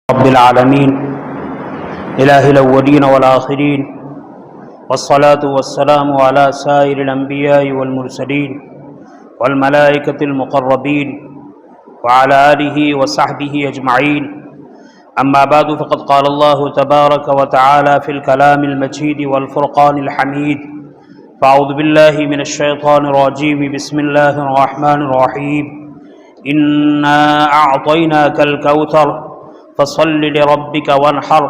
رب العالمين إله الأولين والآخرين والصلاة والسلام على سائر الأنبياء والمرسلين والملائكة المقربين وعلى آله وصحبه أجمعين. أما بعد فقد قال الله تبارك وتعالى في الكلام المجيد والفرقان الحميد. فأعوذ بالله من الشيطان الرجيم. بسم الله الرحمن الرحيم. إنا أعطيناك الكوثر فصل لربك وانحر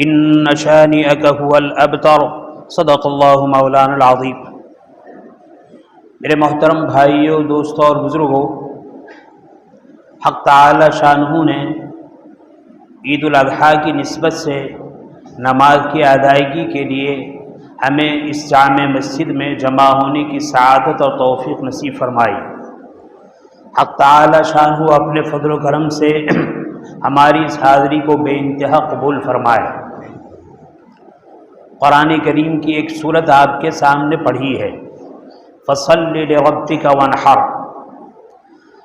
ان شانئك هو الابتر. صدق اللہ مولانا العظیم. میرے محترم بھائیوں، دوستوں اور بزرگوں، حق تعالی شانہ نے عید الاضحیٰ کی نسبت سے نماز کی ادائیگی کے لیے ہمیں اس جامع مسجد میں جمع ہونے کی سعادت اور توفیق نصیب فرمائی. حق تعالی شانہ اپنے فضل و کرم سے ہماری اس حاضری کو بے انتہا قبول فرمائے. قرآن کریم کی ایک سورت آپ کے سامنے پڑھی ہے، فَصَلِّ لِرَبِّكَ وَانْحَرْ.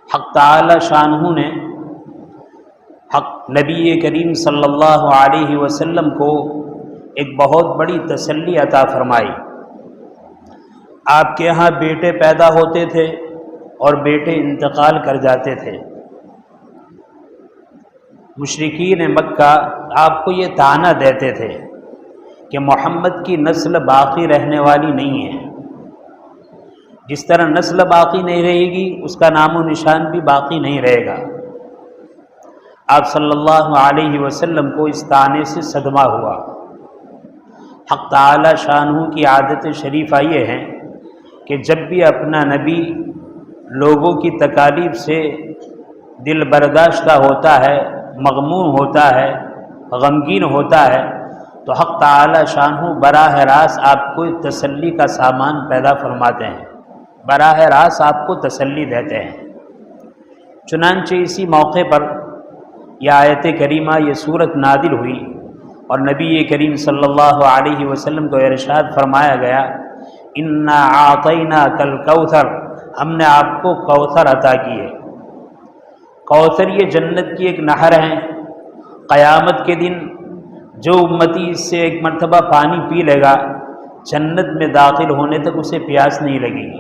حق تعالی شانہ نے نبی کریم صلی اللہ علیہ وسلم کو ایک بہت بڑی تسلی عطا فرمائی. آپ کے ہاں بیٹے پیدا ہوتے تھے اور بیٹے انتقال کر جاتے تھے. مشرکین مکہ آپ کو یہ طعنہ دیتے تھے کہ محمد کی نسل باقی رہنے والی نہیں ہے. جس طرح نسل باقی نہیں رہے گی، اس کا نام و نشان بھی باقی نہیں رہے گا. آپ صلی اللہ علیہ وسلم کو اس طعنے سے صدمہ ہوا. حق تعالی شانہ کی عادت شریفہ یہ ہے کہ جب بھی اپنا نبی لوگوں کی تکالیف سے دل برداشتہ ہوتا ہے، مغموم ہوتا ہے، غمگین ہوتا ہے، تو حق تعالی شانہ براہ راست آپ کو تسلی کا سامان پیدا فرماتے ہیں، براہ راست آپ کو تسلی دیتے ہیں. چنانچہ اسی موقع پر یہ آیت کریمہ، یہ سورت نازل ہوئی اور نبی کریم صلی اللہ علیہ وسلم کو ارشاد فرمایا گیا، انا اعطیناک الکوثر، ہم نے آپ کو کوثر عطا کی ہے. کوثر یہ جنت کی ایک نہر ہے. قیامت کے دن جو امتی اس سے ایک مرتبہ پانی پی لے گا، جنت میں داخل ہونے تک اسے پیاس نہیں لگے گی.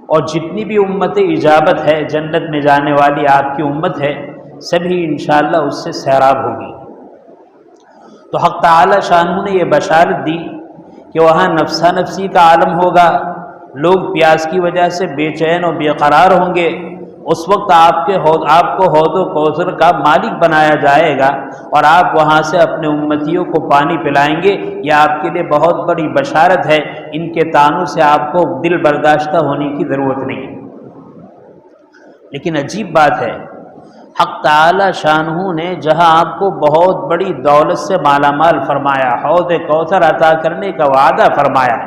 اور جتنی بھی امت اجابت ہے، جنت میں جانے والی آپ کی امت ہے، سبھی انشاءاللہ اس سے سیراب ہوگی. تو حق تعالی شانہ نے یہ بشارت دی کہ وہاں نفسا نفسی کا عالم ہوگا، لوگ پیاس کی وجہ سے بے چین اور بے قرار ہوں گے. اس وقت آپ کو حوض و کوثر کا مالک بنایا جائے گا اور آپ وہاں سے اپنے امتیوں کو پانی پلائیں گے. یہ آپ کے لیے بہت بڑی بشارت ہے. ان کے طعنوں سے آپ کو دل برداشتہ ہونے کی ضرورت نہیں. لیکن عجیب بات ہے، حق تعالی شانہ نے جہاں آپ کو بہت بڑی دولت سے مالا مال فرمایا، حوض کوثر عطا کرنے کا وعدہ فرمایا،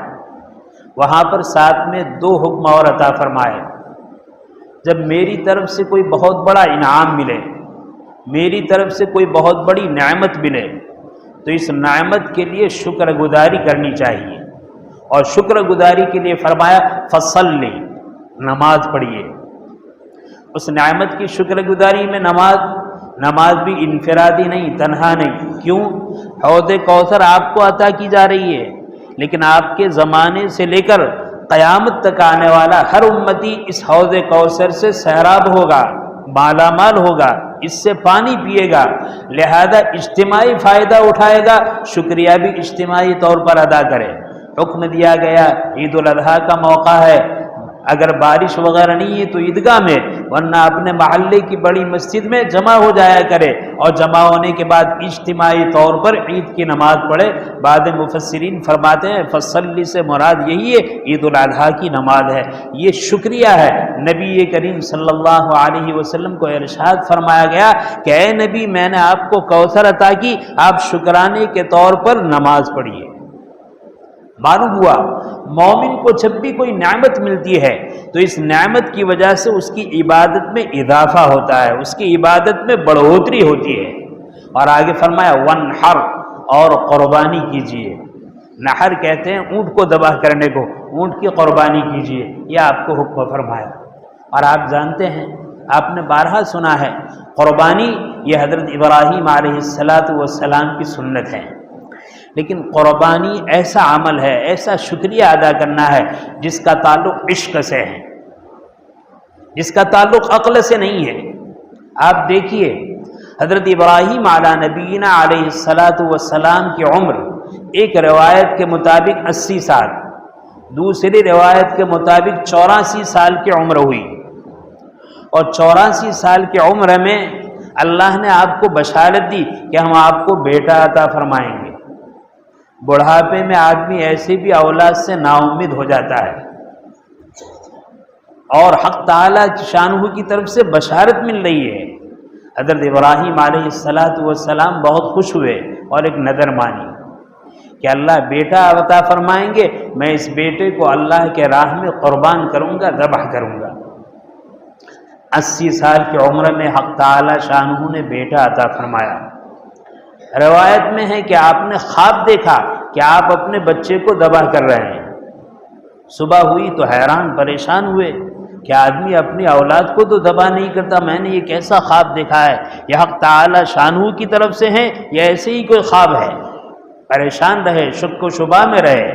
وہاں پر ساتھ میں دو حکم اور عطا فرمائے. جب میری طرف سے کوئی بہت بڑا انعام ملے، میری طرف سے کوئی بہت بڑی نعمت ملے، تو اس نعمت کے لیے شکر گزاری کرنی چاہیے. اور شکر گزاری کے لیے فرمایا فصلی، نماز پڑھیے. اس نعمت کی شکر گزاری میں نماز بھی انفرادی نہیں، تنہا نہیں. کیوں؟ حوض کوثر آپ کو عطا کی جا رہی ہے، لیکن آپ کے زمانے سے لے کر قیامت تک آنے والا ہر امتی اس حوض کوثر سے سیراب ہوگا، مالا مال ہوگا، اس سے پانی پیے گا. لہذا اجتماعی فائدہ اٹھائے گا، شکریہ بھی اجتماعی طور پر ادا کرے. حکم دیا گیا، عید الاضحیٰ کا موقع ہے، اگر بارش وغیرہ نہیں ہے تو عیدگاہ میں، ورنہ اپنے محلے کی بڑی مسجد میں جمع ہو جایا کرے اور جمع ہونے کے بعد اجتماعی طور پر عید کی نماز پڑھے. بعد مفسرین فرماتے ہیں فصلی سے مراد یہی ہے، عید الاضحیٰ کی نماز ہے. یہ شکریہ ہے. نبی کریم صلی اللہ علیہ وسلم کو ارشاد فرمایا گیا کہ اے نبی، میں نے آپ کو کوثر عطا کی، آپ شکرانے کے طور پر نماز پڑھیے. معلوم ہوا مومن کو جب بھی کوئی نعمت ملتی ہے تو اس نعمت کی وجہ سے اس کی عبادت میں اضافہ ہوتا ہے، اس کی عبادت میں بڑھوتری ہوتی ہے. اور آگے فرمایا وانحر، اور قربانی کیجیے. نحر کہتے ہیں اونٹ کو ذبح کرنے کو، اونٹ کی قربانی کیجیے، یہ آپ کو حکم فرمایا. اور آپ جانتے ہیں آپ نے بارہا سنا ہے قربانی یہ حضرت ابراہیم علیہ السلام کی سنت ہے، لیکن قربانی ایسا عمل ہے، ایسا شکریہ ادا کرنا ہے جس کا تعلق عشق سے ہے، جس کا تعلق عقل سے نہیں ہے۔ آپ دیکھیے حضرت ابراہیم علی نبینا علیہ السلام کی عمر ایک روایت کے مطابق 80 سال، دوسری روایت کے مطابق 84 سال کی عمر ہوئی، اور 84 سال کی عمر میں اللہ نے آپ کو بشارت دی کہ ہم آپ کو بیٹا عطا فرمائیں گے۔ بڑھاپے میں آدمی ایسے بھی اولاد سے نا امید ہو جاتا ہے، اور حق تعالیٰ کی شانہ کی طرف سے بشارت مل رہی ہے۔ حضرت ابراہیم علیہ السلام بہت خوش ہوئے اور ایک نذر مانی کہ اللہ بیٹا عطا فرمائیں گے، میں اس بیٹے کو اللہ کے راہ میں قربان کروں گا، ذبح کروں گا۔ 80 سال کی عمر میں حق تعالی شانہ نے بیٹا عطا فرمایا۔ روایت میں ہے کہ آپ نے خواب دیکھا کہ آپ اپنے بچے کو ذبح کر رہے ہیں۔ صبح ہوئی تو حیران پریشان ہوئے کہ آدمی اپنی اولاد کو تو ذبح نہیں کرتا، میں نے یہ کیسا خواب دیکھا ہے، یہ حق تعالی شانہ کی طرف سے ہے یا ایسے ہی کوئی خواب ہے؟ پریشان رہے، شک و شبہ میں رہے۔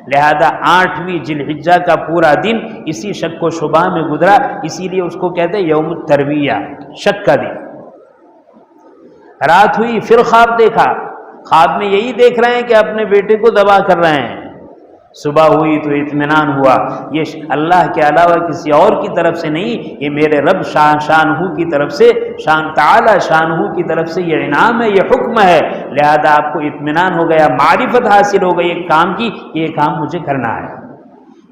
لہذا 8ویں ذی الحجہ کا پورا دن اسی شک و شبہ میں گزرا، اسی لیے اس کو کہتے ہیں یوم الترویہ، شک کا دن۔ رات ہوئی پھر خواب دیکھا، خواب میں یہی دیکھ رہے ہیں کہ اپنے بیٹے کو ذبح کر رہے ہیں۔ صبح ہوئی تو اطمینان ہوا، یہ اللہ کے علاوہ کسی اور کی طرف سے نہیں، یہ میرے رب شانہ کی طرف سے، تعالی شانہ کی طرف سے یہ انعام ہے، یہ حکم ہے۔ لہذا آپ کو اطمینان ہو گیا، معرفت حاصل ہو گئی ایک کام کی کہ یہ کام مجھے کرنا ہے۔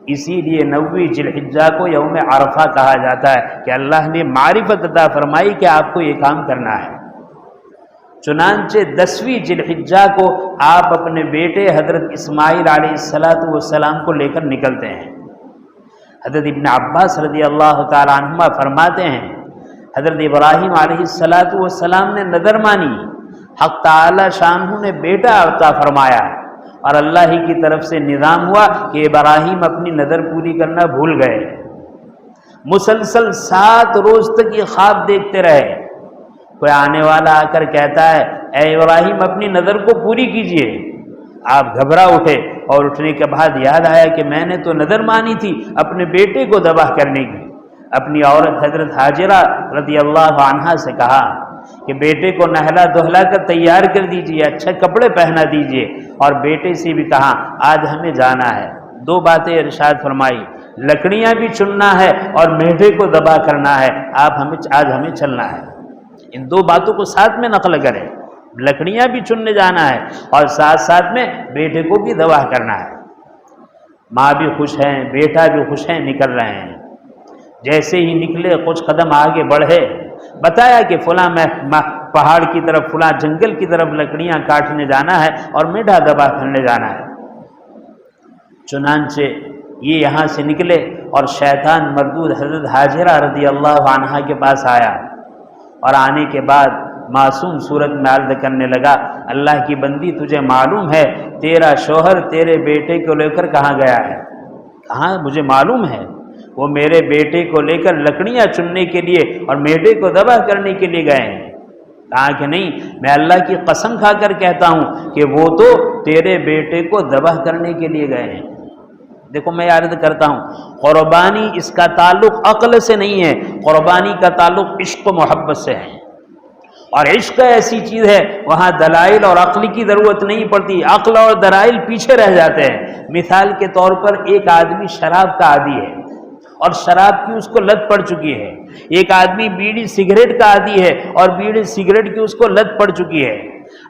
اسی لیے 9ویں ذی الحجہ کو یوم عرفہ کہا جاتا ہے کہ اللہ نے معرفت عطا فرمائی کہ آپ کو یہ کام کرنا ہے۔ چنانچہ 10ویں ذی الحجہ کو آپ اپنے بیٹے حضرت اسماعیل علیہ السلام کو لے کر نکلتے ہیں۔ حضرت ابن عباس رضی اللہ تعالی عنہما فرماتے ہیں حضرت ابراہیم علیہ السلام نے نذر مانی، حق تعالی شانہ نے بیٹا عطا فرمایا، اور اللہ ہی کی طرف سے نظام ہوا کہ ابراہیم اپنی نذر پوری کرنا بھول گئے۔ مسلسل 7 روز تک یہ خواب دیکھتے رہے۔ کوئی آنے والا آ کر کہتا ہے اے ابراہیم اپنی نظر کو پوری کیجئے، آپ گھبرا اٹھے، اور اٹھنے کے بعد یاد آیا کہ میں نے تو نظر مانی تھی اپنے بیٹے کو ذبح کرنے کی۔ اپنی عورت حضرت حاجرہ رضی اللہ عنہا سے کہا کہ بیٹے کو نہلا دہلا کر تیار کر دیجئے، اچھے کپڑے پہنا دیجئے، اور بیٹے سے بھی کہا آج ہمیں جانا ہے۔ 2 باتیں ارشاد فرمائی، لکڑیاں بھی چننا ہے اور میڈے کو ذبح کرنا ہے، آج ہمیں چلنا ہے۔ ان 2 باتوں کو ساتھ میں نقل کریں، لکڑیاں بھی چننے جانا ہے اور ساتھ ساتھ میں بیٹے کو بھی ذبح کرنا ہے۔ ماں بھی خوش ہیں، بیٹا بھی خوش ہیں، نکل رہے ہیں۔ جیسے ہی نکلے کچھ قدم آگے بڑھے، بتایا کہ فلاں پہاڑ کی طرف، فلاں جنگل کی طرف لکڑیاں کاٹنے جانا ہے اور میڈا ذبح کرنے جانا ہے۔ چنانچہ یہ یہاں سے نکلے اور شیطان مردود حضرت حاجرہ رضی اللہ عنہا کے پاس آیا، اور آنے کے بعد معصوم صورت میں عرض کرنے لگا اللہ کی بندی تجھے معلوم ہے تیرا شوہر تیرے بیٹے کو لے کر کہاں گیا ہے؟ کہاں؟ مجھے معلوم ہے، وہ میرے بیٹے کو لے کر لکڑیاں چننے کے لیے اور میڈے کو ذبح کرنے کے لیے گئے ہیں۔ کہا کہ نہیں، میں اللہ کی قسم کھا کر کہتا ہوں کہ وہ تو تیرے بیٹے کو ذبح کرنے کے لیے گئے ہیں۔ دیکھو میں عرض کرتا ہوں، قربانی اس کا تعلق عقل سے نہیں ہے، قربانی کا تعلق عشق و محبت سے ہے، اور عشق ایسی چیز ہے وہاں دلائل اور عقل کی ضرورت نہیں پڑتی، عقل اور دلائل پیچھے رہ جاتے ہیں۔ مثال کے طور پر ایک آدمی شراب کا عادی ہے اور شراب کی اس کو لت پڑ چکی ہے، ایک آدمی بیڑی سگریٹ کا عادی ہے اور بیڑی سگریٹ کی اس کو لت پڑ چکی ہے۔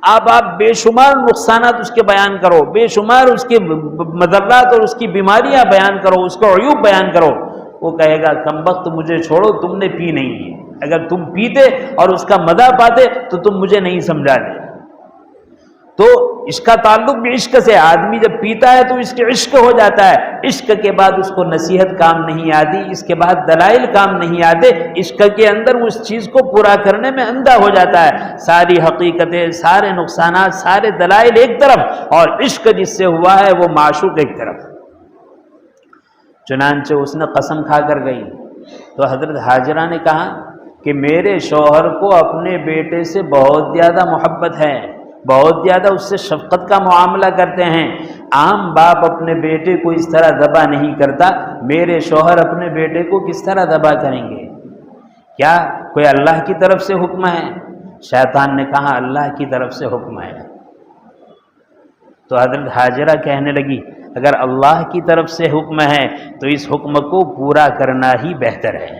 اب آپ بے شمار نقصانات اس کے بیان کرو، بے شمار اس کے مضرات اور اس کی بیماریاں بیان کرو، اس کو عیوب بیان کرو، وہ کہے گا کمبخت مجھے چھوڑو، تم نے پی نہیں ہے، اگر تم پیتے اور اس کا مزہ پاتے تو تم مجھے نہیں سمجھاتے۔ تو اس کا تعلق بھی عشق سے، آدمی جب پیتا ہے تو اس کے عشق ہو جاتا ہے، عشق کے بعد اس کو نصیحت کام نہیں آتی، اس کے بعد دلائل کام نہیں آتے، عشق کے اندر وہ اس چیز کو پورا کرنے میں اندھا ہو جاتا ہے۔ ساری حقیقتیں، سارے نقصانات، سارے دلائل ایک طرف، اور عشق جس سے ہوا ہے وہ معشوق ایک طرف۔ چنانچہ اس نے قسم کھا کر گئی تو حضرت حاجرہ نے کہا کہ میرے شوہر کو اپنے بیٹے سے بہت زیادہ محبت ہے، بہت زیادہ اس سے شفقت کا معاملہ کرتے ہیں، عام باپ اپنے بیٹے کو اس طرح ذبح نہیں کرتا، میرے شوہر اپنے بیٹے کو کس طرح ذبح کریں گے؟ کیا کوئی اللہ کی طرف سے حکم ہے؟ شیطان نے کہا اللہ کی طرف سے حکم ہے۔ تو حضرت حاجرہ کہنے لگی اگر اللہ کی طرف سے حکم ہے تو اس حکم کو پورا کرنا ہی بہتر ہے۔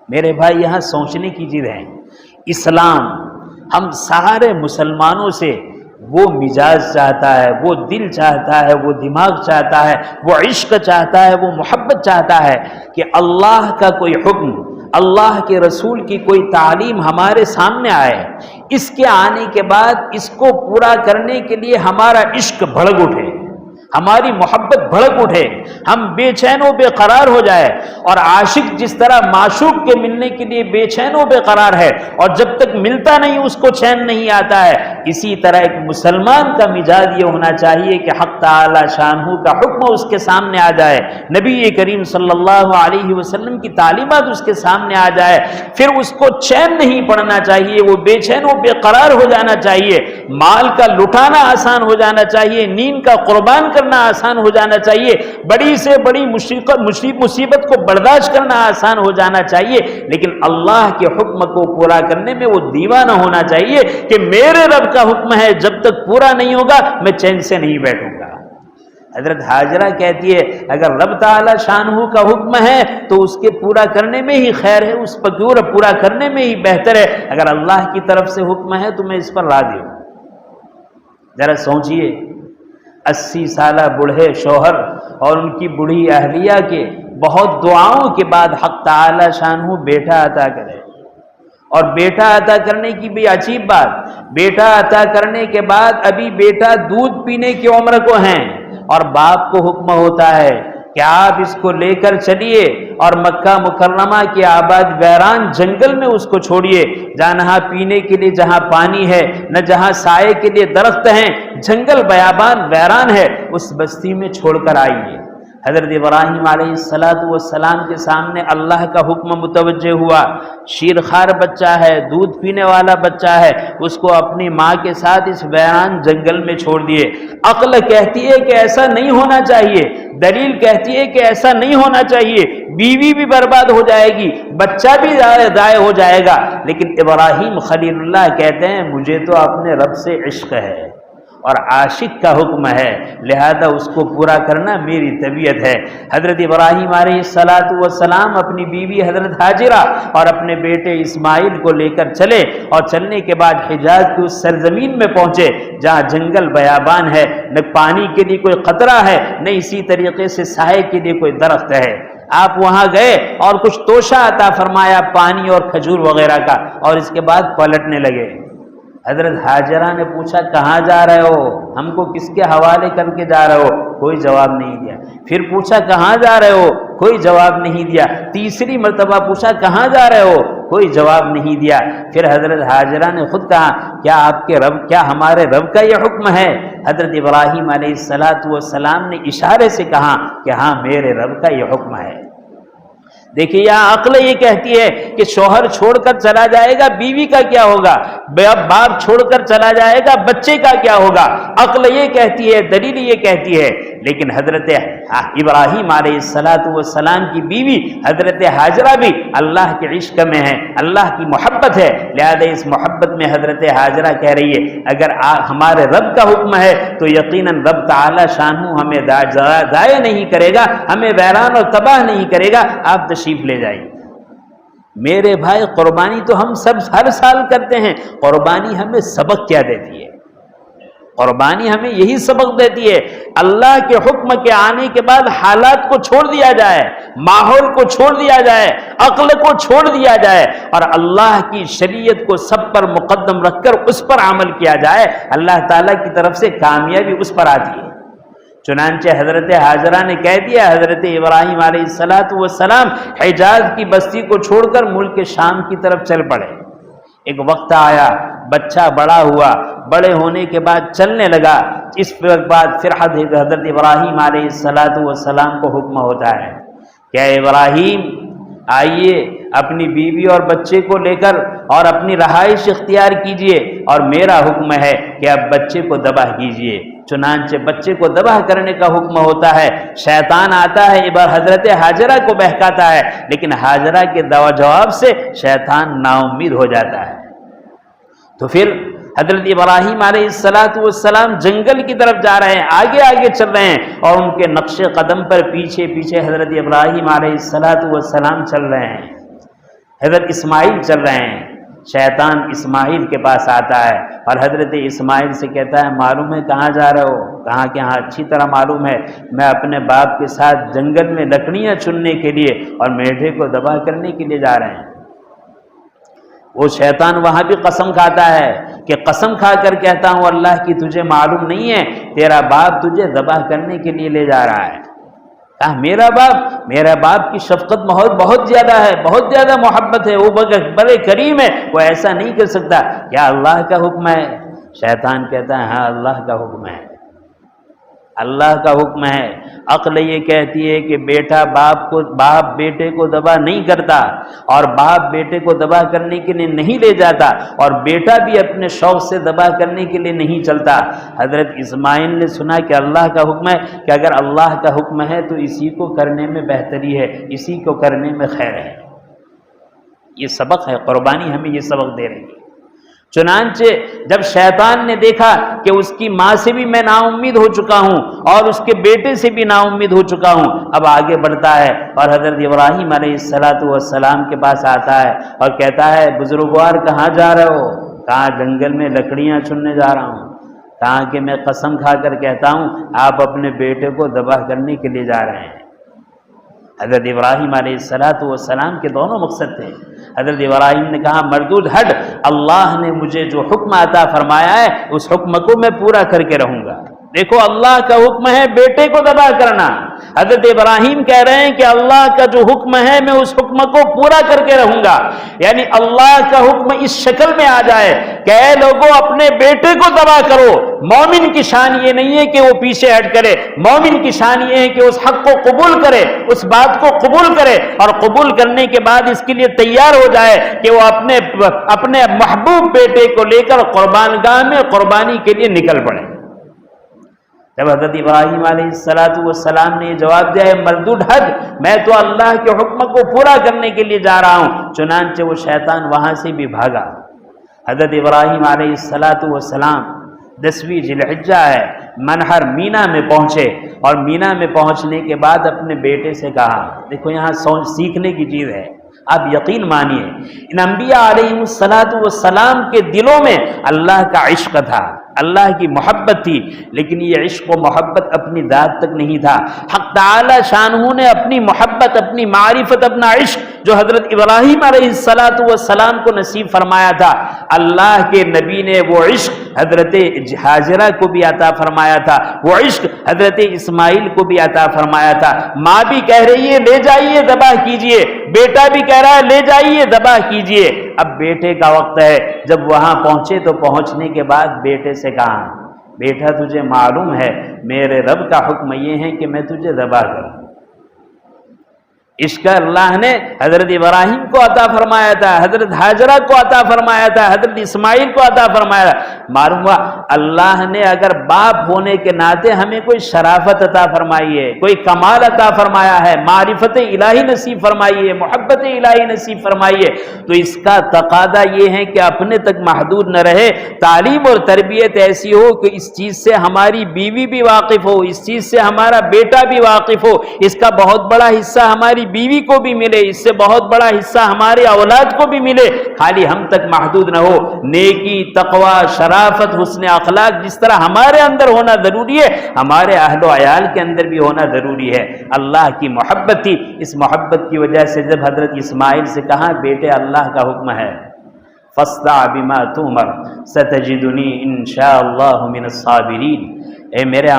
میرے بھائی یہاں سوچنے کی چیز ہے، اسلام ہم سارے مسلمانوں سے وہ مزاج چاہتا ہے، وہ دل چاہتا ہے، وہ دماغ چاہتا ہے، وہ عشق چاہتا ہے، وہ محبت چاہتا ہے کہ اللہ کا کوئی حکم، اللہ کے رسول کی کوئی تعلیم ہمارے سامنے آئے، اس کے آنے کے بعد اس کو پورا کرنے کے لیے ہمارا عشق بھڑک اٹھے، ہماری محبت بھڑک اٹھے، ہم بے چین و بے قرار ہو جائے۔ اور عاشق جس طرح معشوق کے ملنے کے لیے بے چین و بے قرار ہے اور جب تک ملتا نہیں اس کو چین نہیں آتا ہے، اسی طرح ایک مسلمان کا مزاج یہ ہونا چاہیے کہ حق تعالی شانہ کا حکم اس کے سامنے آ جائے، نبی کریم صلی اللہ علیہ وسلم کی تعلیمات اس کے سامنے آ جائے، پھر اس کو چین نہیں پڑنا چاہیے، وہ بے چین و بے قرار ہو جانا چاہیے، مال کا لٹانا آسان ہو جانا چاہیے، نیند کا قربان کرنا آسان ہو جانا چاہیے، بڑی سے بڑی مصیبت کو برداشت کرنا آسان ہو جانا چاہیے، لیکن اللہ کے حکم کو پورا کرنے میں وہ دیوانہ ہونا چاہیے کہ میرے رب کا حکم ہے جب تک پورا نہیں ہوگا میں چین سے نہیں بیٹھوں گا۔ حضرت حاجرہ کہتی ہے اگر رب تعالی شانہ کا حکم ہے تو اس کے پورا کرنے میں ہی خیر ہے، اس پر پورا کرنے میں ہی بہتر ہے، اگر اللہ کی طرف سے حکم ہے تو میں اس پر راضی ہوں۔ ذرا سوچئے 80 سالہ بوڑھے شوہر اور ان کی بوڑھی اہلیہ کے بہت دعاؤں کے بعد حق تعالی شانہ بیٹا عطا کرے، اور بیٹا عطا کرنے کی بھی عجیب بات، بیٹا عطا کرنے کے بعد ابھی بیٹا دودھ پینے کی عمر کو ہیں اور باپ کو حکم ہوتا ہے کہ آپ اس کو لے کر چلیے اور مکہ مکرمہ کے آباد ویران جنگل میں اس کو چھوڑیے، جہاں پینے کے لیے جہاں پانی ہے، نہ جہاں سائے کے لیے درخت ہیں، جنگل بیابان ویران ہے، اس بستی میں چھوڑ کر آئیے۔ حضرت ابراہیم علیہ السلام کے سامنے اللہ کا حکم متوجہ ہوا، شیرخوار بچہ ہے، دودھ پینے والا بچہ ہے، اس کو اپنی ماں کے ساتھ اس ویران جنگل میں چھوڑ دیے۔ عقل کہتی ہے کہ ایسا نہیں ہونا چاہیے، دلیل کہتی ہے کہ ایسا نہیں ہونا چاہیے، بیوی بھی برباد ہو جائے گی، بچہ بھی ضائع ہو جائے گا، لیکن ابراہیم خلیل اللہ کہتے ہیں مجھے تو اپنے رب سے عشق ہے اور عاشق کا حکم ہے، لہذا اس کو پورا کرنا میری طبیعت ہے۔ حضرت ابراہیم علیہ السلام اپنی بیوی حضرت حاجرہ اور اپنے بیٹے اسماعیل کو لے کر چلے، اور چلنے کے بعد حجاز کی اس سرزمین میں پہنچے جہاں جنگل بیابان ہے، نہ پانی کے لیے کوئی قطرہ ہے، نہ اسی طریقے سے سائے کے لیے کوئی درخت ہے۔ آپ وہاں گئے اور کچھ توشہ عطا فرمایا پانی اور کھجور وغیرہ کا، اور اس کے بعد پلٹنے لگے۔ حضرت حاجرہ نے پوچھا کہاں جا رہے ہو، ہم کو کس کے حوالے کر کے جا رہے ہو؟ کوئی جواب نہیں دیا۔ پھر پوچھا کہاں جا رہے ہو؟ کوئی جواب نہیں دیا۔ تیسری مرتبہ پوچھا کہاں جا رہے ہو؟ کوئی جواب نہیں دیا۔ پھر حضرت حاجرہ نے خود کہا کیا ہمارے رب کا یہ حکم ہے؟ حضرت ابراہیم علیہ السلام نے اشارے سے کہا کہ ہاں میرے رب کا یہ حکم ہے۔ دیکھیے یہاں عقل یہ کہتی ہے کہ شوہر چھوڑ کر چلا جائے گا، بیوی کا کیا ہوگا؟ باپ چھوڑ کر چلا جائے گا، بچے کا کیا ہوگا؟ عقل یہ کہتی ہے، دلیل یہ کہتی ہے، لیکن حضرت ابراہیم علیہ السلام کی بیوی حضرت حاجرہ بھی اللہ کے عشق میں ہے، اللہ کی محبت ہے، لہذا اس محبت میں حضرت حاجرہ کہہ رہی ہے اگر ہمارے رب کا حکم ہے تو یقیناً رب تعالی شانہ ہمیں ضائع نہیں کرے گا، ہمیں ویران اور تباہ نہیں کرے گا، آپ تشریف لے جائیے۔ میرے بھائی قربانی تو ہم سب ہر سال کرتے ہیں، قربانی ہمیں سبق کیا دیتی ہے؟ قربانی ہمیں یہی سبق دیتی ہے اللہ کے حکم کے آنے کے بعد حالات کو چھوڑ دیا جائے، ماحول کو چھوڑ دیا جائے، عقل کو چھوڑ دیا جائے اور اللہ کی شریعت کو سب پر مقدم رکھ کر اس پر عمل کیا جائے، اللہ تعالیٰ کی طرف سے کامیابی اس پر آتی ہے۔ چنانچہ حضرت حاجرہ نے کہہ دیا حضرت ابراہیم علیہ السلام حجاز کی بستی کو چھوڑ کر ملک شام کی طرف چل پڑے۔ ایک وقت آیا، بچہ بڑا ہوا، بڑے ہونے کے بعد چلنے لگا، اس بعد پھر حضرت ابراہیم علیہ السلام کو حکم ہوتا ہے کہ اے ابراہیم آئیے اپنی بیوی اور بچے کو لے کر اور اپنی رہائش اختیار کیجئے، اور میرا حکم ہے کہ اب بچے کو ذبح کیجئے۔ چنانچہ بچے کو ذبح کرنے کا حکم ہوتا ہے۔ شیطان آتا ہے حضرت ہاجرہ کو بہکاتا ہے، لیکن ہاجرہ کے جواب سے شیطان نا امید ہو جاتا ہے۔ تو پھر حضرت ابراہیم علیہ السلام جنگل کی طرف جا رہے ہیں، آگے آگے چل رہے ہیں، اور ان کے نقش قدم پر پیچھے پیچھے حضرت ابراہیم علیہ السلام چل رہے ہیں، حضرت اسماعیل چل رہے ہیں۔ شیطان اسماعیل کے پاس آتا ہے اور حضرت اسماعیل سے کہتا ہے معلوم ہے کہاں جا رہے ہو؟ کہاں کہ ہاں اچھی طرح معلوم ہے، میں اپنے باپ کے ساتھ جنگل میں لکڑیاں چننے کے لیے اور میڈھے کو ذبح کرنے کے لیے جا رہے ہیں۔ وہ شیطان وہاں بھی قسم کھاتا ہے کہ قسم کھا کر کہتا ہوں اللہ کی تجھے معلوم نہیں ہے تیرا باپ تجھے ذبح کرنے کے لیے لے جا رہا ہے۔ کہا میرا باپ کی شفقت بہت زیادہ ہے، بہت زیادہ محبت ہے، وہ بڑے کریم ہے، وہ ایسا نہیں کر سکتا، کیا اللہ کا حکم ہے؟ شیطان کہتا ہے ہاں اللہ کا حکم ہے، اللہ کا حکم ہے۔ عقل یہ کہتی ہے کہ باپ بیٹے کو ذبح نہیں کرتا، اور باپ بیٹے کو ذبح کرنے کے لیے نہیں لے جاتا، اور بیٹا بھی اپنے شوق سے ذبح کرنے کے لیے نہیں چلتا۔ حضرت اسماعیل نے سنا کہ اللہ کا حکم ہے، کہ اگر اللہ کا حکم ہے تو اسی کو کرنے میں بہتری ہے، اسی کو کرنے میں خیر ہے۔ یہ سبق ہے، قربانی ہمیں یہ سبق دے رہی ہے۔ چنانچہ جب شیطان نے دیکھا کہ اس کی ماں سے بھی میں نا امید ہو چکا ہوں اور اس کے بیٹے سے بھی نا امید ہو چکا ہوں، اب آگے بڑھتا ہے اور حضرت ابراہیم علیہ السلام کے پاس آتا ہے اور کہتا ہے بزرگوار کہاں جا رہے ہو؟ کہاں جنگل میں لکڑیاں چننے جا رہا ہوں۔ کہا کہ میں قسم کھا کر کہتا ہوں آپ اپنے بیٹے کو ذبح کرنے کے لیے جا رہے ہیں۔ حضرت ابراہیم علیہ السلام کے دونوں مقصد تھے۔ حضرت ابراہیم نے کہا مردود ہٹ، اللہ نے مجھے جو حکم عطا فرمایا ہے اس حکم کو میں پورا کر کے رہوں گا۔ دیکھو اللہ کا حکم ہے بیٹے کو ذبح کرنا، حضرت ابراہیم کہہ رہے ہیں کہ اللہ کا جو حکم ہے میں اس حکم کو پورا کر کے رہوں گا۔ یعنی اللہ کا حکم اس شکل میں آ جائے کہ اے لوگوں اپنے بیٹے کو ذبح کرو۔ مومن کی شان یہ نہیں ہے کہ وہ پیچھے ہٹ کرے، مومن کی شان یہ ہے کہ اس حق کو قبول کرے، اس بات کو قبول کرے، اور قبول کرنے کے بعد اس کے لیے تیار ہو جائے کہ وہ اپنے محبوب بیٹے کو لے کر قربان گاہ میں قربانی کے لیے نکل پڑے۔ جب حضرت ابراہیم علیہ السلام نے یہ جواب دیا ہے مردود حد، میں تو اللہ کے حکم کو پورا کرنے کے لیے جا رہا ہوں، چنانچہ وہ شیطان وہاں سے بھی بھاگا۔ حضرت ابراہیم علیہ السلام 10ویں ذی الحجہ ہے، منہر مینا میں پہنچے، اور مینا میں پہنچنے کے بعد اپنے بیٹے سے کہا، دیکھو یہاں سیکھنے کی چیز ہے، آپ یقین مانیے ان انبیاء علیہ السلام کے دلوں میں اللہ کا عشق تھا، اللہ کی محبت تھی، لیکن یہ عشق و محبت اپنی ذات تک نہیں تھا۔ حق تعالی شانہ نے اپنی محبت، اپنی معرفت، اپنا عشق جو حضرت ابراہیم علیہ السلام کو نصیب فرمایا تھا، اللہ کے نبی نے وہ عشق حضرت ہاجرہ کو بھی عطا فرمایا تھا، وہ عشق حضرت اسماعیل کو بھی عطا فرمایا تھا۔ ماں بھی کہہ رہی ہے لے جائیے ذبح کیجئے، بیٹا بھی کہہ رہا ہے لے جائیے ذبح کیجئے۔ اب بیٹے کا وقت ہے، جب وہاں پہنچے تو پہنچنے کے بعد بیٹے سے کہا بیٹا تجھے معلوم ہے میرے رب کا حکم یہ ہے کہ میں تجھے ذبح کروں۔ عشق اللہ نے حضرت ابراہیم کو عطا فرمایا تھا، حضرت ہاجرہ کو عطا فرمایا تھا، حضرت اسماعیل کو عطا فرمایا تھا۔ معلوم ہوا اللہ نے اگر باپ ہونے کے ناطے ہمیں کوئی شرافت عطا فرمائی ہے، کوئی کمال عطا فرمایا ہے، معرفت الہی نصیب فرمائی ہے، محبت الہی نصیب فرمائی ہے، تو اس کا تقاضا یہ ہے کہ اپنے تک محدود نہ رہے، تعلیم اور تربیت ایسی ہو کہ اس چیز سے ہماری بیوی بھی واقف ہو، اس چیز سے ہمارا بیٹا بھی واقف ہو، اس کا بہت بڑا حصہ ہماری بیوی کو بھی ملے، اس سے بہت بڑا حصہ ہمارے اولاد کو بھی ملے، خالی ہم تک محدود نہ ہو۔ نیکی، تقوی، شرافت، حسن اخلاق جس طرح ہمارے اندر ہونا ضروری ہے، ہمارے اہل و عیال کے اندر بھی ہونا ضروری ہے۔ اللہ کی محبت تھی، اس محبت کی وجہ سے جب حضرت اسماعیل سے کہا بیٹے اللہ کا حکم ہے فاصدع بما تؤمر ستجدنی انشاءاللہ من الصابرین، اے میرے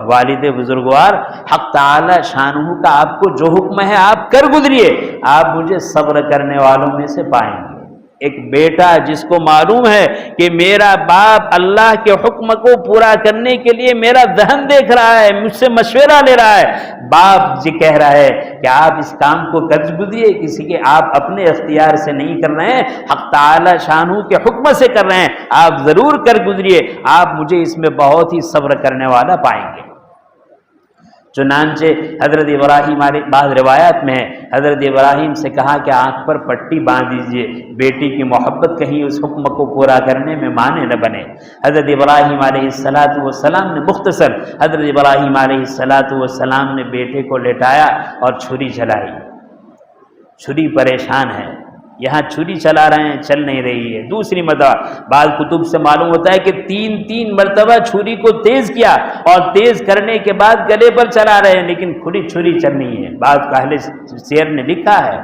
والد بزرگوار، حق تعالی شانہ کا آپ کو جو حکم ہے آپ کر گزریے، آپ مجھے صبر کرنے والوں میں سے پائیں گے۔ ایک بیٹا جس کو معلوم ہے کہ میرا باپ اللہ کے حکم کو پورا کرنے کے لیے میرا ذہن دیکھ رہا ہے، مجھ سے مشورہ لے رہا ہے، باپ جی کہہ رہا ہے کہ آپ اس کام کو کر گزریے، کسی کے آپ اپنے اختیار سے نہیں کر رہے ہیں، حق تعالی شانہ کے حکم سے کر رہے ہیں، آپ ضرور کر گزریے، آپ مجھے اس میں بہت ہی صبر کرنے والا پائیں گے۔ چنانچہ حضرت ابراہیم علیہ، بعض روایات میں ہے حضرت ابراہیم سے کہا کہ آنکھ پر پٹی باندھ دیجئے، بیٹی کی محبت کہیں اس حکم کو پورا کرنے میں مانع نہ بنے۔ حضرت ابراہیم علیہ السلام نے مختصر حضرت ابراہیم علیہ السلام نے بیٹے کو لٹایا اور چھری چلائی۔ چھری پریشان ہے، یہاں چھری چلا رہے ہیں، چل نہیں رہی ہے۔ دوسری مرتبہ بعض کتب سے معلوم ہوتا ہے کہ تین مرتبہ چھری کو تیز کیا اور تیز کرنے کے بعد گلے پر چلا رہے ہیں، لیکن کھلی چھری چل نہیں ہے۔ بعض اہل سیر نے لکھا ہے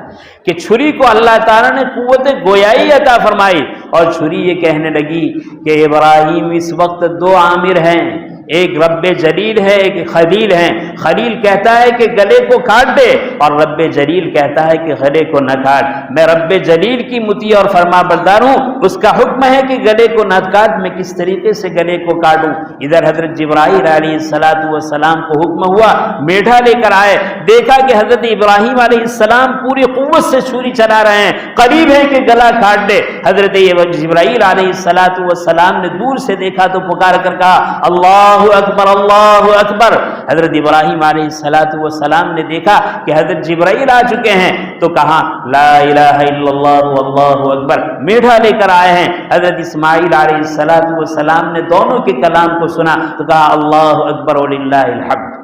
کہ چھری کو اللہ تعالیٰ نے قوت گویائی عطا فرمائی اور چھری یہ کہنے لگی کہ ابراہیم اس وقت دو عامر ہیں، ایک رب جلیل ہے، ایک خلیل ہے۔ خلیل کہتا ہے کہ گلے کو کاٹ دے اور رب جلیل کہتا ہے کہ گلے کو نہ کاٹ۔ میں رب جلیل کی مطیع اور فرما بردار ہوں، اس کا حکم ہے کہ گلے کو نہ کاٹ، میں کس طریقے سے گلے کو کاٹوں۔ ادھر حضرت جبرائیل علیہ السلام کو حکم ہوا، میڈھا لے کر آئے، دیکھا کہ حضرت ابراہیم علیہ السلام پوری قوت سے چھری چلا رہے ہیں، قریب ہے کہ گلا کاٹ دے۔ حضرت جبرائیل علیہ السلام نے دور سے دیکھا تو پکار کر کہا اللہ اکبر اللہ اکبر۔ حضرت ابراہیم علیہ السلام نے دیکھا کہ حضرت جبرائیل آ چکے ہیں تو کہا لا الہ الا اللہ واللہ اکبر، میڈھا لے کر آئے ہیں۔ حضرت اسماعیل علیہ السلام نے دونوں کے کلام کو سنا تو کہا اللہ اکبر وللہ الحمد۔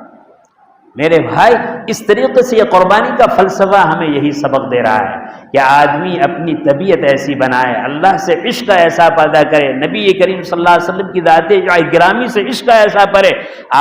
میرے بھائی، اس طریقے سے یہ قربانی کا فلسفہ ہمیں یہی سبق دے رہا ہے کہ آدمی اپنی طبیعت ایسی بنائے، اللہ سے عشق ایسا پیدا کرے، نبی کریم صلی اللہ علیہ وسلم کی ذات گرامی سے عشق ایسا پڑے،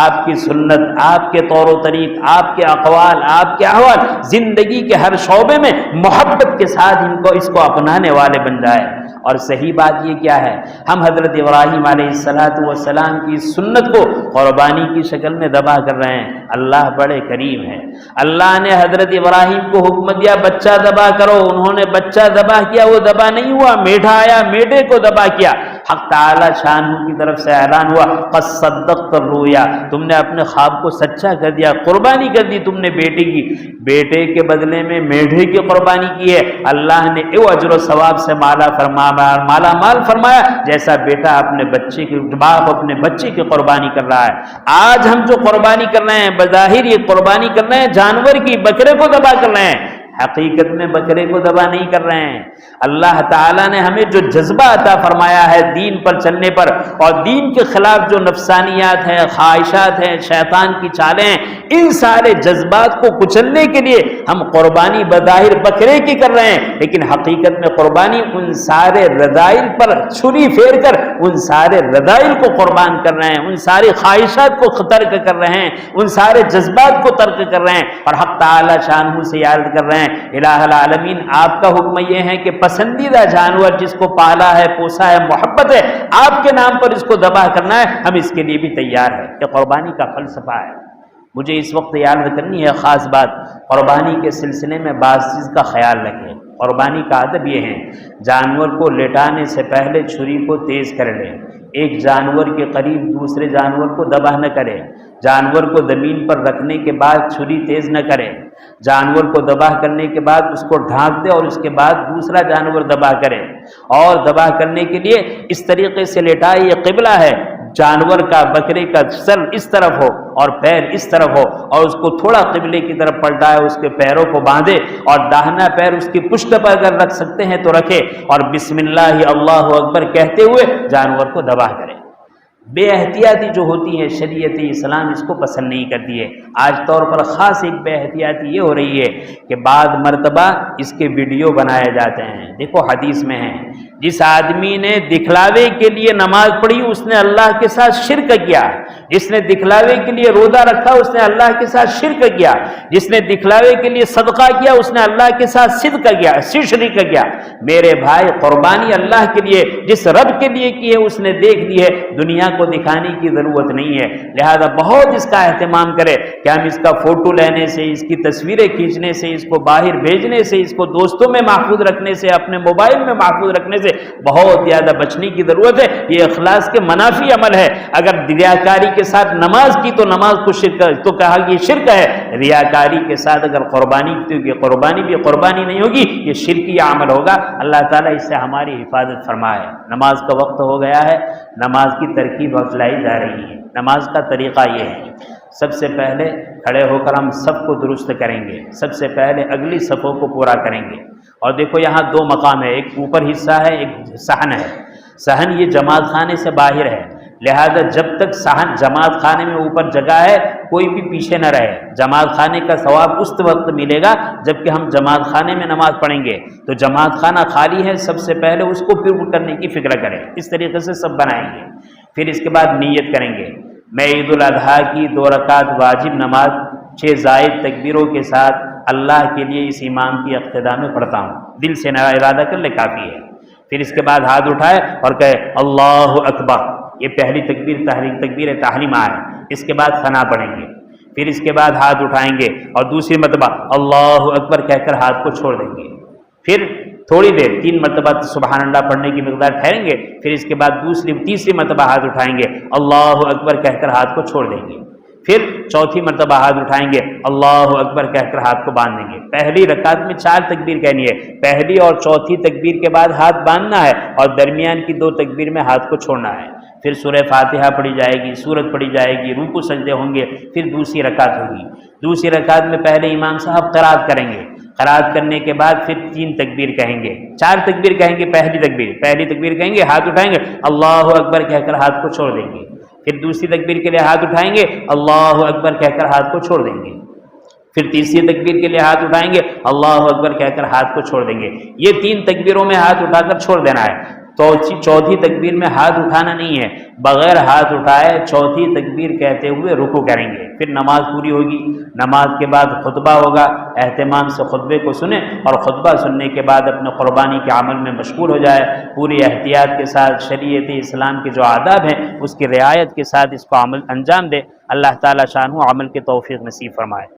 آپ کی سنت، آپ کے طور و طریق، آپ کے اقوال، آپ کے احوال، زندگی کے ہر شعبے میں محبت کے ساتھ اس کو اپنانے والے بن جائے۔ اور صحیح بات یہ کیا ہے، ہم حضرت ابراہیم علیہ السلام کی سنت کو قربانی کی شکل میں ذبح کر رہے ہیں۔ اللہ بڑے کریم ہے، اللہ نے حضرت ابراہیم کو حکم دیا بچہ ذبح کرو، انہوں نے بچہ ذبح کیا، وہ ذبح نہیں ہوا، میڈھا آیا، میڈھے کو ذبح کیا۔ حق تعالی شانہ کی طرف سے اعلان ہوا قد صدقت الرؤیا، تم نے اپنے خواب کو سچا کر دیا، قربانی کر دی تم نے بیٹے کی، بیٹے کے بدلے میں میڈھے کی قربانی کی ہے۔ اللہ نے او اجر و ثواب سے مالا مال فرمایا، جیسا بیٹا اپنے بچے کی، باپ اپنے بچے کی قربانی کر رہا ہے۔ آج ہم جو قربانی کر رہے ہیں بظاہر یہ قربانی کر رہے ہیں جانور کی، بکرے کو ذبح کر رہے ہیں، حقیقت میں بکرے کو ذبح نہیں کر رہے ہیں۔ اللہ تعالیٰ نے ہمیں جو جذبہ عطا فرمایا ہے دین پر چلنے پر، اور دین کے خلاف جو نفسانیات ہیں، خواہشات ہیں، شیطان کی چالیں ہیں، ان سارے جذبات کو کچلنے کے لیے ہم قربانی بظاہر بکرے کی کر رہے ہیں، لیکن حقیقت میں قربانی ان سارے رذائل پر چھری پھیر کر ان سارے رذائل کو قربان کر رہے ہیں، ان ساری خواہشات کو ترک کر رہے ہیں، ان سارے جذبات کو ترک کر رہے ہیں، اور حق تعالی شانہ سے یاد کر رہے ہیں الہ العالمین آپ کا حکم یہ ہے کہ پسندیدہ جانور جس کو پالا ہے، پوسا ہے، محبت ہے، آپ کے نام پر اس کو ذبح کرنا ہے، ہم اس کے لیے بھی تیار ہیں۔ یہ قربانی کا فلسفہ ہے۔ مجھے اس وقت یاد کرنی ہے خاص بات، قربانی کے سلسلے میں بعض چیز کا خیال رکھیں۔ قربانی کا ادب یہ ہے جانور کو لٹانے سے پہلے چھری کو تیز کر لیں، ایک جانور کے قریب دوسرے جانور کو ذبح نہ کرے، جانور کو زمین پر رکھنے کے بعد چھری تیز نہ کرے، جانور کو ذبح کرنے کے بعد اس کو ڈھانک دے اور اس کے بعد دوسرا جانور ذبح کرے، اور ذبح کرنے کے لیے اس طریقے سے لٹائے، یہ قبلہ ہے، جانور کا، بکرے کا سر اس طرف ہو اور پیر اس طرف ہو، اور اس کو تھوڑا قبلے کی طرف پلٹائے، اس کے پیروں کو باندھے اور داہنا پیر اس کی پشت پر اگر رکھ سکتے ہیں تو رکھے، اور بسم اللہ اللہ اکبر کہتے ہوئے جانور کو ذبح کرے۔ بے احتیاطی جو ہوتی ہے شریعت اسلام اس کو پسند نہیں کرتی ہے۔ آج طور پر خاص ایک بے احتیاطی یہ ہو رہی ہے کہ بعض مرتبہ اس کے ویڈیو بنائے جاتے ہیں۔ دیکھو حدیث میں ہے جس آدمی نے دکھلاوے کے لیے نماز پڑھی اس نے اللہ کے ساتھ شرک کیا، جس نے دکھلاوے کے لیے روزہ رکھا اس نے اللہ کے ساتھ شرک کیا، جس نے دکھلاوے کے لیے صدقہ کیا اس نے اللہ کے ساتھ شرک کیا۔ میرے بھائی، قربانی اللہ کے لیے جس رب کے لیے کی ہے اس نے دیکھ لی ہے، دنیا کو دکھانے کی ضرورت نہیں ہے۔ لہذا بہت اس کا اہتمام کرے کہ ہم اس کا فوٹو لینے سے، اس کی تصویریں کھینچنے سے، اس کو باہر بھیجنے سے، اس کو دوستوں میں محفوظ رکھنے سے، اپنے موبائل میں محفوظ رکھنے سے بہت زیادہ بچنے کی ضرورت ہے۔ یہ اخلاص کے منافی عمل ہے۔ اگر ریاکاری کے ساتھ نماز کی تو نماز کو شرک تو کہا کہ یہ شرک ہے، ریاکاری کے ساتھ اگر قربانی کی تو یہ قربانی بھی قربانی نہیں ہوگی، یہ شرکی عمل ہوگا۔ اللہ تعالیٰ اس سے ہماری حفاظت فرمائے۔ نماز کا وقت ہو گیا ہے، نماز کی ترکیب بتلائی جا رہی ہے۔ نماز کا طریقہ یہ ہے، سب سے پہلے کھڑے ہو کر ہم سب کو درست کریں گے، سب سے پہلے اگلی صفوں کو پورا کریں گے۔ اور دیکھو یہاں دو مقام ہے، ایک اوپر حصہ ہے، ایک صحن ہے۔ صحن یہ جماعت خانے سے باہر ہے، لہذا جب تک صحن جماعت خانے میں اوپر جگہ ہے کوئی بھی پیچھے نہ رہے۔ جماعت خانے کا ثواب اس وقت ملے گا جب کہ ہم جماعت خانے میں نماز پڑھیں گے۔ تو جماعت خانہ خالی ہے، سب سے پہلے اس کو پورا کرنے کی فکر کریں، اس طریقے سے سب بنائیں گے۔ پھر اس کے بعد نیت کریں گے، میں عید الاضحیٰ کی 2 رکعت واجب نماز 6 زائد تکبیروں کے ساتھ اللہ کے لیے اس امام کی اقتداء میں پڑھتا ہوں، دل سے نیا ارادہ کر لے کافی ہے۔ پھر اس کے بعد ہاتھ اٹھائے اور کہے اللہ اکبر، یہ پہلی تکبیر تحریمہ ہے۔ اس کے بعد ثنا پڑھیں گے، پھر اس کے بعد ہاتھ اٹھائیں گے اور دوسری مرتبہ اللہ اکبر کہہ کر ہاتھ کو چھوڑ دیں گے۔ پھر تھوڑی دیر 3 مرتبہ سبحان اللہ پڑھنے کی مقدار ٹھہریں گے، پھر اس کے بعد تیسری مرتبہ ہاتھ اٹھائیں گے، اللہ اکبر کہہ کر ہاتھ کو چھوڑ دیں گے۔ پھر چوتھی مرتبہ ہاتھ اٹھائیں گے، اللہ اکبر کہہ کر ہاتھ کو باندھ دیں گے۔ پہلی رکعت میں 4 تکبیر کہنی ہے، پہلی اور چوتھی تکبیر کے بعد ہاتھ باندھنا ہے اور درمیان کی 2 تکبیر میں ہاتھ کو چھوڑنا ہے۔ پھر سورہ فاتحہ پڑھی جائے گی، سورت پڑھی جائے گی، رکوع سجدے ہوں گے، پھر دوسری رکعت ہوگی۔ دوسری رکعت میں پہلے امام صاحب قرات کریں گے، قرات کرنے کے بعد پھر 3 تکبیر کہیں گے، 4 تکبیر کہیں گے۔ پہلی تکبیر کہیں گے، ہاتھ اٹھائیں گے، اللہ اکبر کہہ کر ہاتھ کو چھوڑ دیں گے۔ پھر دوسری تکبیر کے لیے ہاتھ اٹھائیں گے، اللہ اکبر کہہ کر ہاتھ کو چھوڑ دیں گے۔ پھر تیسری تکبیر کے لیے ہاتھ اٹھائیں گے، اللہ اکبر کہہ کر ہاتھ کو چھوڑ دیں گے۔ یہ 3 تکبیروں میں ہاتھ اٹھا کر چھوڑ دینا ہے۔ چوتھی تکبیر میں ہاتھ اٹھانا نہیں ہے، بغیر ہاتھ اٹھائے چوتھی تکبیر کہتے ہوئے رکوع کریں گے۔ پھر نماز پوری ہوگی، نماز کے بعد خطبہ ہوگا، اہتمام سے خطبے کو سنیں اور خطبہ سننے کے بعد اپنے قربانی کے عمل میں مشغول ہو جائے۔ پوری احتیاط کے ساتھ شریعت اسلام کے جو آداب ہیں اس کی رعایت کے ساتھ اس کو عمل انجام دے۔ اللہ تعالیٰ شانہ عمل کے توفیق نصیب فرمائے۔